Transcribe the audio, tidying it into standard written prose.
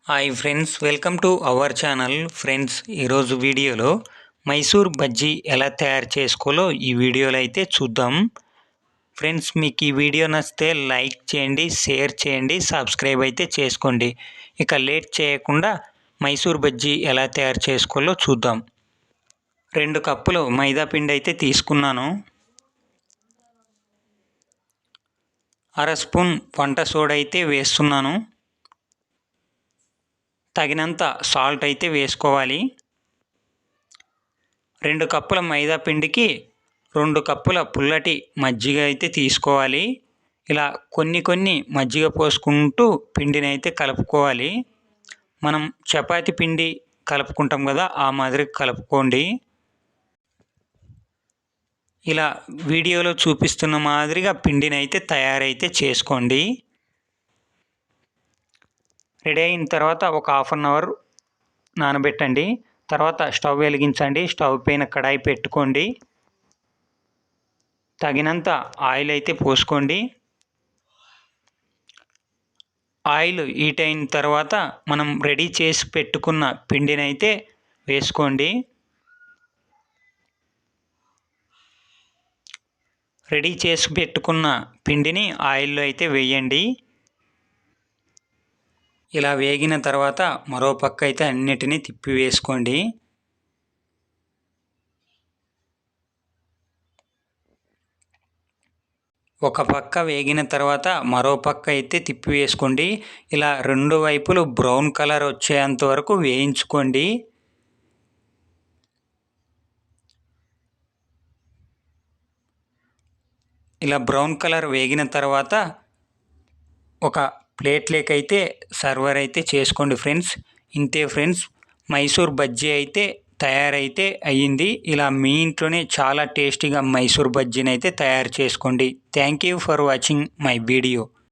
Hi friends, welcome to our channel. Friends, ఈరోజు వీడియోలో మైసూర్ బజ్జీ ఎలా తయారు చేసుకోవాలో ఈ వీడియోలో అయితే చూద్దాం. ఫ్రెండ్స్, మీకు ఈ వీడియో నచ్చితే లైక్ చేయండి, షేర్ చేయండి, సబ్స్క్రైబ్ అయితే చేసుకోండి. ఇక లేట్ చేయకుండా మైసూర్ బజ్జీ ఎలా తయారు చేసుకోవాలో చూద్దాం. 2 కప్పులు మైదా పిండి అయితే తీసుకున్నాను. 1/2 స్పూన్ వంట సోడా అయితే వేస్తున్నాను. తగినంత సాల్ట్ అయితే వేసుకోవాలి. 2 కప్పుల మైదా పిండికి 2 కప్పుల పుల్లటి మజ్జిగ అయితే తీసుకోవాలి. ఇలా కొన్ని మజ్జిగ పోసుకుంటూ పిండిని అయితే కలుపుకోవాలి. మనం చపాతీ పిండి కలుపుకుంటాం కదా, ఆ మాదిరి కలుపుకోండి. ఇలా వీడియోలో చూపిస్తున్న మాదిరిగా పిండిని అయితే తయారైతే చేసుకోండి. రెడీ అయిన తర్వాత ఒక హాఫ్ అన్ అవర్ నానబెట్టండి. తర్వాత స్టవ్ వెలిగించండి. స్టవ్ పైన కడాయి పెట్టుకోండి. తగినంత ఆయిల్ అయితే పోసుకోండి. ఆయిల్ హీట్ అయిన తర్వాత మనం రెడీ చేసి పెట్టుకున్న పిండిని అయితే వేసుకోండి. రెడీ చేసి పెట్టుకున్న పిండిని ఆయిల్లో అయితే వేయండి. ఇలా వేగిన తర్వాత మరో పక్క అయితే అన్నిటినీ తిప్పి వేసుకోండి. ఒక పక్క వేగిన తర్వాత మరో పక్క అయితే తిప్పి వేసుకోండి. ఇలా 2 వైపులు బ్రౌన్ కలర్ వచ్చేంత వరకు వేయించుకోండి. ఇలా బ్రౌన్ కలర్ వేగిన తర్వాత ఒక ప్లేట్లోకైతే సర్వర్ అయితే చేసుకోండి ఫ్రెండ్స్. ఇంతే ఫ్రెండ్స్, మైసూర్ బజ్జీ అయితే తయారైతే అయ్యింది. ఇలా మీ ఇంట్లోనే చాలా టేస్టీగా మైసూర్ బజ్జీని అయితే తయారు చేసుకోండి. Thank you for watching my video.